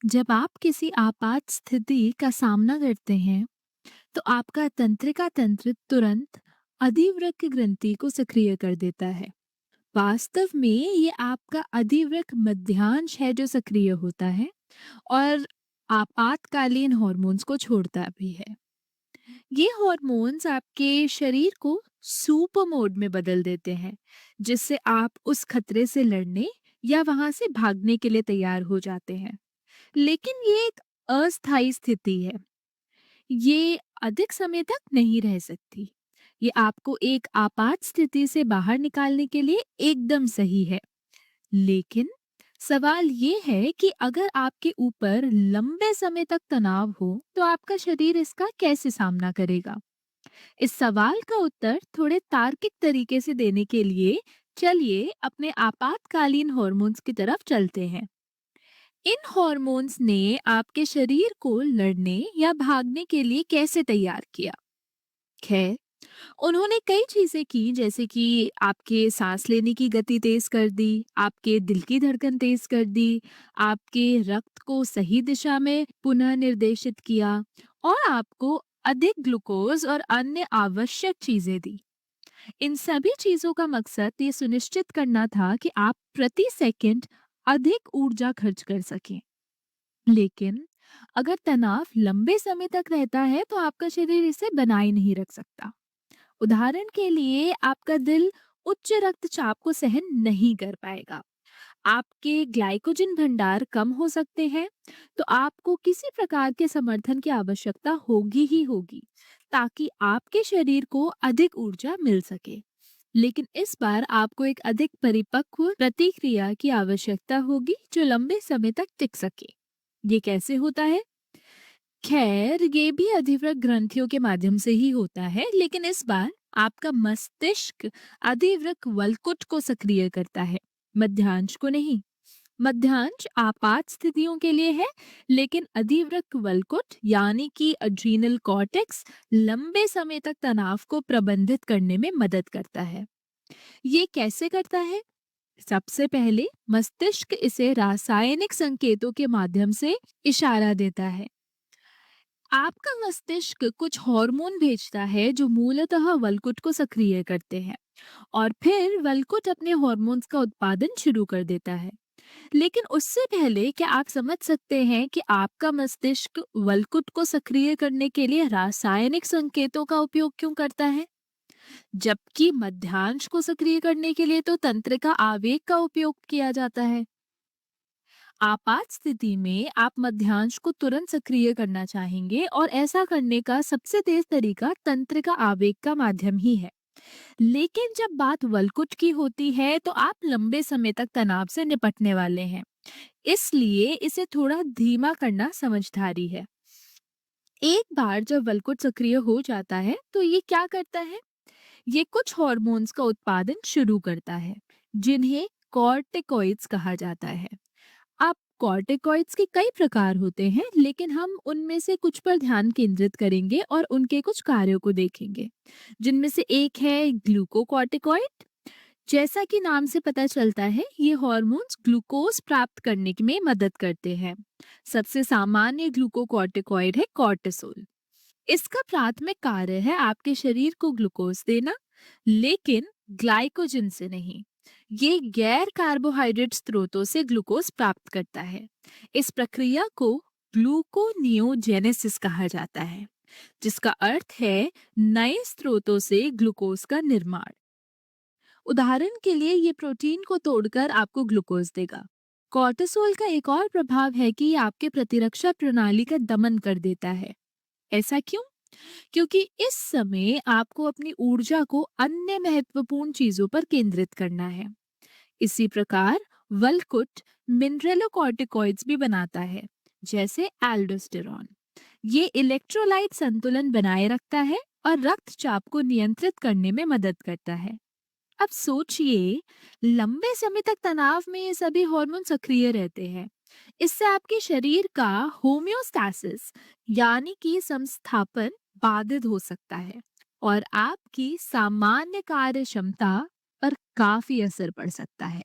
जब आप किसी आपात स्थिति का सामना करते हैं, तो आपका तंत्रिका तंत्र तुरंत अधिवृक्क ग्रंथि को सक्रिय कर देता है। वास्तव में ये आपका अधिवृक्क मध्यांश है जो सक्रिय होता है और आपातकालीन हॉर्मोन्स को छोड़ता भी है। ये हॉर्मोन्स आपके शरीर को सुपर मोड में बदल देते हैं, जिससे आप उस खतरे से लड़ने या वहां से भागने के लिए तैयार हो जाते हैं। लेकिन ये एक अस्थायी स्थिति है। ये अधिक समय तक नहीं रह सकती। ये आपको एक आपात स्थिति से बाहर निकालने के लिए एकदम सही है। लेकिन सवाल ये है कि अगर आपके ऊपर लंबे समय तक तनाव हो, तो आपका शरीर इसका कैसे सामना करेगा? इस सवाल का उत्तर थोड़े तार्किक तरीके से देने के लिए चलिए अपने आपातकालीन हॉर्मोन्स की तरफ चलते हैं। इन हॉर्मोन्स ने आपके शरीर को लड़ने या भागने के लिए कैसे तैयार किया? खैर, उन्होंने कई चीजें की, जैसे कि आपके सांस लेने की गति तेज कर दी, आपके दिल की धड़कन तेज कर दी, आपके रक्त को सही दिशा में पुनः निर्देशित किया और आपको अधिक ग्लूकोज और अन्य आवश्यक चीजें दी। इन सभी चीजों का मकसद ये सुनिश्चित करना था कि आप प्रति सेकंड अधिक ऊर्जा खर्च कर सकें। लेकिन अगर तनाव लंबे समय तक रहता है, तो आपका शरीर इसे बनाए नहीं रख सकता। उदाहरण के लिए आपका दिल उच्च रक्तचाप को सहन नहीं कर पाएगा। आपके ग्लाइकोजन भंडार कम हो सकते हैं, तो आपको किसी प्रकार के समर्थन की आवश्यकता होगी ही होगी, ताकि आपके शरीर को अधिक ऊर्जा मिल सके। लेकिन इस बार आपको एक अधिक परिपक्व प्रतिक्रिया की आवश्यकता होगी जो लंबे समय तक टिक सके। ये कैसे होता है? खैर, ये भी अधिवृक्क ग्रंथियों के माध्यम से ही होता है, लेकिन इस बार आपका मस्तिष्क अधिवृक्क वल्कुट को सक्रिय करता है, मध्यांश को नहीं। मध्यांश आपात स्थितियों के लिए है, लेकिन अधिवृक्क वल्कुट यानी कि अड्रीनल कॉर्टेक्स लंबे समय तक तनाव को प्रबंधित करने में मदद करता है। ये कैसे करता है? सबसे पहले मस्तिष्क इसे रासायनिक संकेतों के माध्यम से इशारा देता है। आपका मस्तिष्क कुछ हार्मोन भेजता है जो मूलतः वल्कुट को सक्रिय करते हैं और फिर वल्कुट अपने हार्मोन्स का उत्पादन शुरू कर देता है। लेकिन उससे पहले क्या आप समझ सकते हैं कि आपका मस्तिष्क वल्कुट को सक्रिय करने के लिए रासायनिक संकेतों का उपयोग क्यों करता है, जबकि मध्यांश को सक्रिय करने के लिए तो तंत्रिका आवेग का उपयोग किया जाता है? आपात स्थिति में आप मध्यांश को तुरंत सक्रिय करना चाहेंगे और ऐसा करने का सबसे तेज तरीका तंत्रिका आवेग का माध्यम ही है। लेकिन जब बात वल्कुट की होती है, तो आप लंबे समय तक तनाव से निपटने वाले हैं, इसलिए इसे थोड़ा धीमा करना समझदारी है। एक बार जब वल्कुट सक्रिय हो जाता है, तो ये क्या करता है? ये कुछ हॉर्मोन्स का उत्पादन शुरू करता है, जिन्हें कॉर्टिकॉइड्स कहा जाता है। अब कॉर्टिकॉइड्स के कई प्रकार होते हैं, लेकिन हम उनमें से कुछ पर ध्यान केंद्रित करेंगे और उनके कुछ कार्यों को देखेंगे, जिनमें से एक है ग्लूकोकॉर्टिकॉइड। जैसा कि नाम से पता चलता है, ये हॉर्मोन्स ग्लूकोज प्राप्त करने में मदद करते हैं। सबसे सामान्य ग्लूकोकॉर्टिकॉइड है कॉर्टिसोल। इसका प्राथमिक कार्य है आपके शरीर को ग्लूकोज देना, लेकिन ग्लाइकोजन से नहीं। ये गैर कार्बोहाइड्रेट स्रोतों से ग्लूकोज प्राप्त करता है। इस प्रक्रिया को ग्लूकोनियोजेनेसिस कहा जाता है, जिसका अर्थ है नए स्रोतों से ग्लूकोज का निर्माण। उदाहरण के लिए ये प्रोटीन को तोड़कर आपको ग्लूकोज देगा। कॉर्टिसोल का एक और प्रभाव है कि ये आपके प्रतिरक्षा प्रणाली का दमन कर देता है। ऐसा क्यों? क्योंकि इस समय आपको अपनी ऊर्जा को अन्य महत्वपूर्ण चीजों पर केंद्रित करना है। इसी प्रकार वल्कुट मिनरलोकॉर्टिकॉइड्स भी बनाता है, जैसे एल्डोस्टेरॉन। ये इलेक्ट्रोलाइट संतुलन बनाए रखता है और रक्तचाप को नियंत्रित करने में मदद करता है। अब सोचिए, लंबे समय तक तनाव में ये सभी हार्मोन सक्रिय रहते हैं। इससे आपके शरीर का होम्योस्टैसिस यानी कि समस्थापन बाधित हो सकता है और आपकी सामान्य कार्य क्षमता पर काफी असर पड़ सकता है।